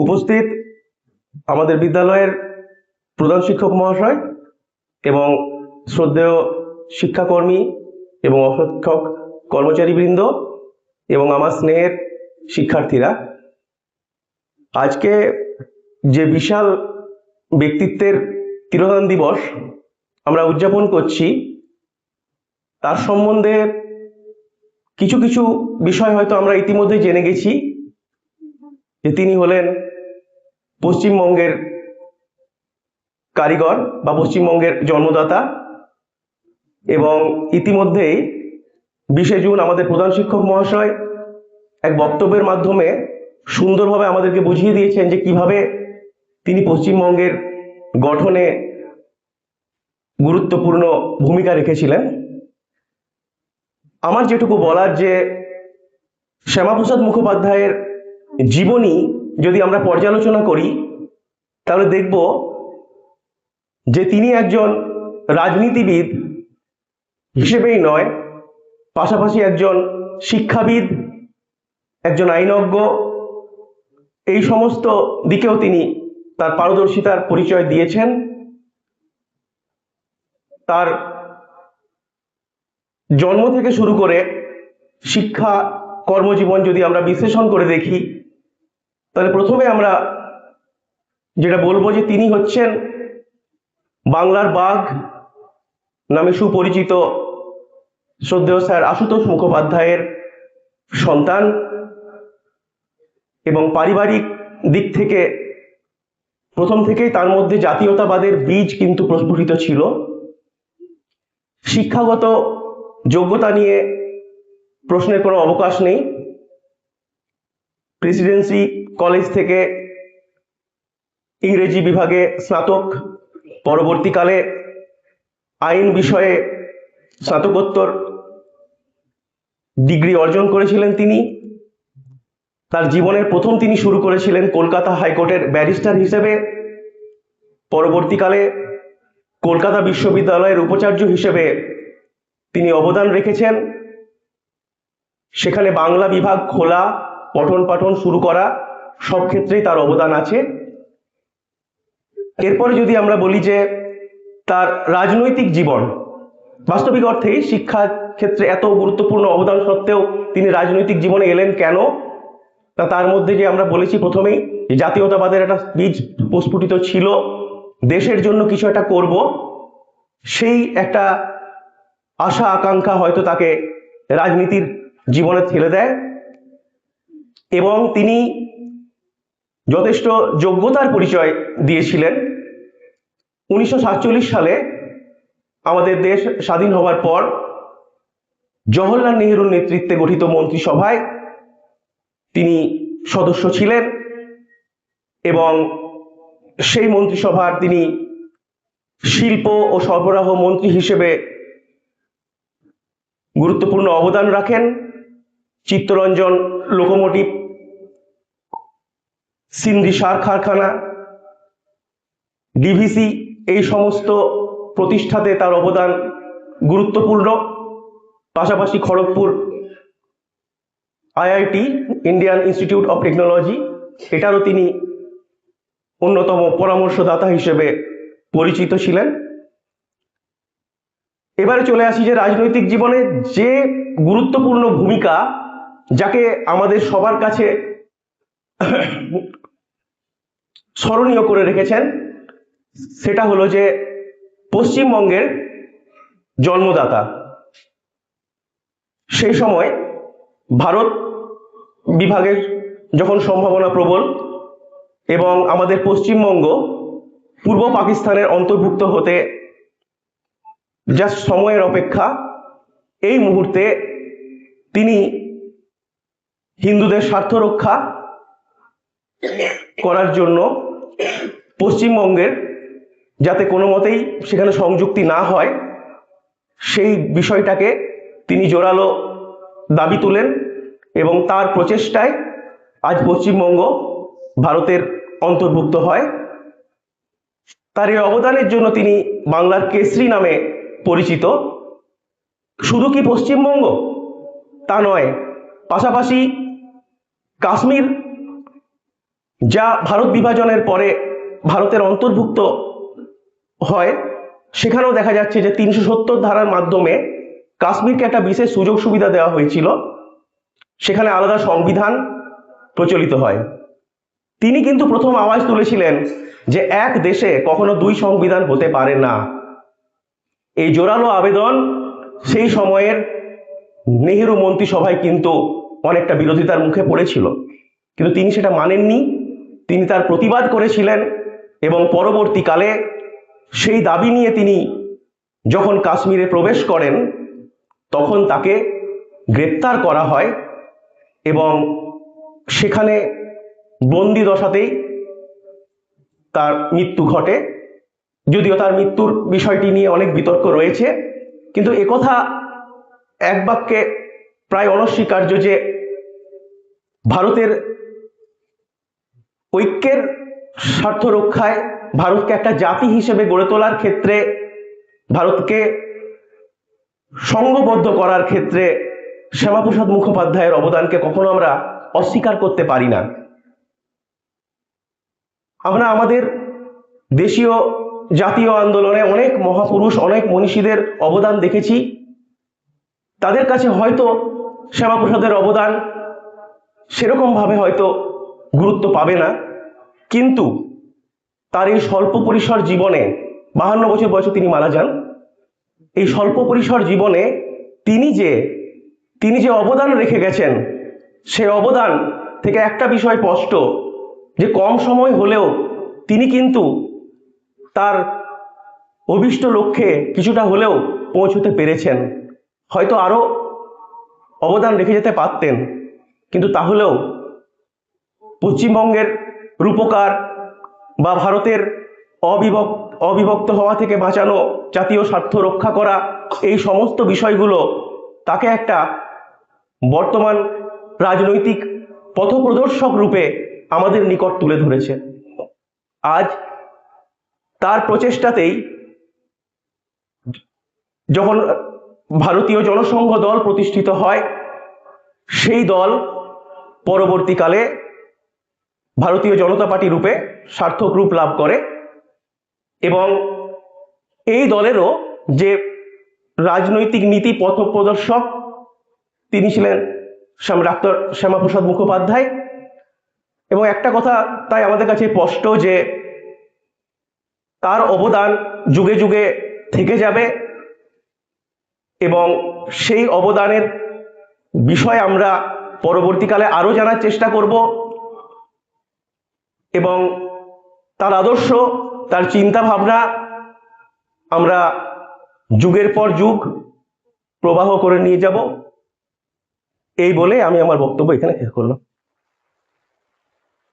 উপস্থিত আমাদের বিদ্যালয়ের প্রধান শিক্ষক মহাশয় এবং শ্রদ্ধেয় শিক্ষাকর্মী এবং অশিক্ষক কর্মচারীবৃন্দ এবং আমার স্নেহের শিক্ষার্থীরা, আজকে যে বিশাল ব্যক্তিত্বের তিরোধান দিবস আমরা উদযাপন করছি, তার সম্বন্ধে কিছু কিছু বিষয় হয়তো আমরা ইতিমধ্যে জেনে গেছি যে তিনি হলেন পশ্চিমবঙ্গের কারিগর বা পশ্চিমবঙ্গের জন্মদাতা। এবং ইতিমধ্যেই 20শে জুন আমাদের প্রধান শিক্ষক মহাশয় এক বক্তব্যের মাধ্যমে সুন্দরভাবে আমাদেরকে বুঝিয়ে দিয়েছেন যে কিভাবে তিনি পশ্চিমবঙ্গের গঠনে গুরুত্বপূর্ণ ভূমিকা রেখেছিলেন। আমার যেটুকু বলার, যে শ্যামাপ্রসাদ মুখোপাধ্যায়ের জীবনী যদি আমরা পর্যালোচনা করি তাহলে দেখব যে তিনি একজন রাজনীতিবিদ হিসেবেই নয়, পাশাপাশি একজন শিক্ষাবিদ, একজন আইনজ্ঞ, এই সমস্ত দিকেও তিনি তার পারদর্শিতার পরিচয় দিয়েছেন। তার জন্ম থেকে শুরু করে শিক্ষা কর্মজীবন যদি আমরা বিশ্লেষণ করে দেখি, তাহলে প্রথমে আমরা যেটা বলবো যে তিনি হচ্ছেন বাংলার বাঘ নামে সুপরিচিত শ্রদ্ধেয় স্যার আশুতোষ মুখোপাধ্যায়ের সন্তান। এবং পারিবারিক দিক থেকে প্রথম থেকেই তার মধ্যে জাতীয়তাবাদের বীজ কিন্তু প্রস্ফুটিত ছিল। শিক্ষাগত যোগ্যতা নিয়ে প্রশ্নের কোনো অবকাশ নেই। প্রেসিডেন্সি কলেজ থেকে ইংরেজি বিভাগে স্নাতক, পরবর্তীকালে আইন বিষয়ে স্নাতকোত্তর ডিগ্রি অর্জন করেছিলেন তিনি। তার জীবনের প্রথম তিনি শুরু করেছিলেন কলকাতা হাইকোর্টের ব্যারিস্টার হিসেবে, পরবর্তীকালে কলকাতা বিশ্ববিদ্যালয়ের উপাচার্য হিসেবে তিনি অবদান রেখেছেন। সেখানে বাংলা বিভাগ খোলা, পঠন পাঠন শুরু করা, সব ক্ষেত্রেই তার অবদান আছে। এরপরে যদি আমরা বলি যে তার রাজনৈতিক জীবন, বাস্তবিক অর্থেই শিক্ষার ক্ষেত্রে এত গুরুত্বপূর্ণ অবদান সত্ত্বেও তিনি রাজনৈতিক জীবনে এলেন কেন, তার মধ্যে যে আমরা বলেছি প্রথমেই জাতীয়তাবাদের একটা বীজ প্রস্ফুটিত ছিল, দেশের জন্য কিছু একটা করব, সেই একটা আশা আকাঙ্ক্ষা হয়তো তাকে রাজনীতির জীবনে ঠেলে দেয়। এবং তিনি যথেষ্ট যোগ্যতার পরিচয় দিয়েছিলেন। 1947 সালে আমাদের দেশ স্বাধীন হওয়ার পর জওহরলাল নেহরুর নেতৃত্বে গঠিত মন্ত্রিসভায় তিনি সদস্য ছিলেন এবং সেই মন্ত্রিসভার তিনি শিল্প ও সরবরাহ মন্ত্রী হিসেবে গুরুত্বপূর্ণ অবদান রাখেন। চিত্তরঞ্জন লোকোমোটিভ, সিন্ধ্রি সার কারখানা, ডিভিসি, এই সমস্ত প্রতিষ্ঠাতে তার অবদান গুরুত্বপূর্ণ। পাশাপাশি Kharagpur IIT, Indian institute of technology, এটারও তিনি অন্যতম পরামর্শদাতা হিসেবে পরিচিত ছিলেন। এবারে চলে আসি যে রাজনৈতিক জীবনে যে গুরুত্বপূর্ণ ভূমিকা যাকে আমাদের সবার কাছে স্মরণীয় করে রেখেছেন, সেটা হলো যে পশ্চিমবঙ্গের জন্মদাতা। সেই সময় ভারত বিভাগের যখন সম্ভাবনা প্রবল এবং আমাদের পশ্চিমবঙ্গ পূর্ব পাকিস্তানের অন্তর্ভুক্ত হতে জাস্ট সময়ের অপেক্ষা, এই মুহূর্তে তিনি হিন্দুদের স্বার্থ রক্ষা করার জন্য পশ্চিমবঙ্গের যাতে কোনো মতেই সেখানে সংযুক্তি না হয়, সেই বিষয়টাকে তিনি জোরালো দাবি তুলেন এবং তার প্রচেষ্টায় আজ পশ্চিমবঙ্গ ভারতের অন্তর্ভুক্ত হয়। তার এই অবদানের জন্য তিনি বাংলার কেশরী নামে পরিচিত। শুধু কি পশ্চিমবঙ্গ তা নয়, পাশাপাশি কাশ্মীর যা ভারত বিভাজনের পরে ভারতের অন্তর্ভুক্ত হয়, সেখানেও দেখা যাচ্ছে যে 370 ধারার মাধ্যমে কাশ্মীরকে একটা বিশেষ সুযোগ সুবিধা দেওয়া হয়েছিল, সেখানে আলাদা সংবিধান প্রচলিত হয়। তিনি কিন্তু প্রথম আওয়াজ তুলেছিলেন যে এক দেশে কখনো দুই সংবিধান হতে পারে না। এই জোরালো আবেদন সেই সময়ের নেহেরু মন্ত্রিসভায় কিন্তু অনেকটা বিরোধিতার মুখে পড়েছিল, কিন্তু তিনি সেটা মানেননি। তিনি তার প্রতিবাদ করেছিলেন এবং পরবর্তীকালে সেই দাবি নিয়ে তিনি যখন কাশ্মীরে প্রবেশ করেন তখন তাকে গ্রেপ্তার করা হয় এবং সেখানে বন্দি দশাতেই তার মৃত্যু ঘটে। যদিও তার মৃত্যুর বিষয়টি নিয়ে অনেক বিতর্ক রয়েছে, কিন্তু একথা এক বাক্যে প্রায় অনস্বীকার্য যে ভারতের ঐক্যের স্বার্থ রক্ষায়, ভারতকে একটা জাতি হিসেবে গড়ে তোলার ক্ষেত্রে, ভারতকে সংঘবদ্ধ করার ক্ষেত্রে শ্যামাপ্রসাদ মুখোপাধ্যায়ের অবদানকে কখনো আমরা অস্বীকার করতে পারি না। আমরা আমাদের দেশীয় জাতীয় আন্দোলনে অনেক মহাপুরুষ, অনেক মনীষীদের অবদান দেখেছি। তাদের কাছে হয়তো শ্যামাপ্রসাদের অবদান সেরকমভাবে হয়তো গুরুত্ব পাবে না, কিন্তু তার এই স্বল্প পরিসর জীবনে, 52 বছর বয়সে তিনি মারা যান, এই স্বল্প পরিসর জীবনে তিনি যে অবদান রেখে গেছেন, সেই অবদান থেকে একটা বিষয় স্পষ্ট যে কম সময় হলেও তিনি কিন্তু তার অভীষ্ট লক্ষ্যে কিছুটা হলেও পৌঁছতে পেরেছেন। হয়তো আরো অবদান রেখে যেতে পারতেন, কিন্তু তাহলেও পশ্চিমবঙ্গের রূপকার বা ভারতের অবিভক্ত হওয়া থেকে বাঁচানো, জাতীয় স্বার্থ রক্ষা করা, এই সমস্ত বিষয়গুলো তাকে একটা বর্তমান রাজনৈতিক পথপ্রদর্শক রূপে আমাদের নিকট তুলে ধরেছে। আজ তার প্রচেষ্টাতেই যখন ভারতীয় জনসংঘ দল প্রতিষ্ঠিত হয়, সেই দল পরবর্তীকালে ভারতীয় জনতা পার্টি রূপে সার্থক রূপ লাভ করে এবং এই দলেরও যে রাজনৈতিক নীতি পথপ্রদর্শক তিনি ছিলেন ডক্টর শ্যামাপ্রসাদ মুখোপাধ্যায়। এবং একটা কথা তাই আমাদের কাছে স্পষ্ট যে তার অবদান যুগে যুগে থেকে যাবে এবং সেই অবদানের বিষয়ে আমরা পরবর্তীকালে আরো জানার চেষ্টা করব এবং তার আদর্শ, তার চিন্তা ভাবনা আমরা যুগের পর যুগ প্রবাহ করে নিয়ে যাব। এই বলে আমি আমার বক্তব্য এখানে শেষ করলাম।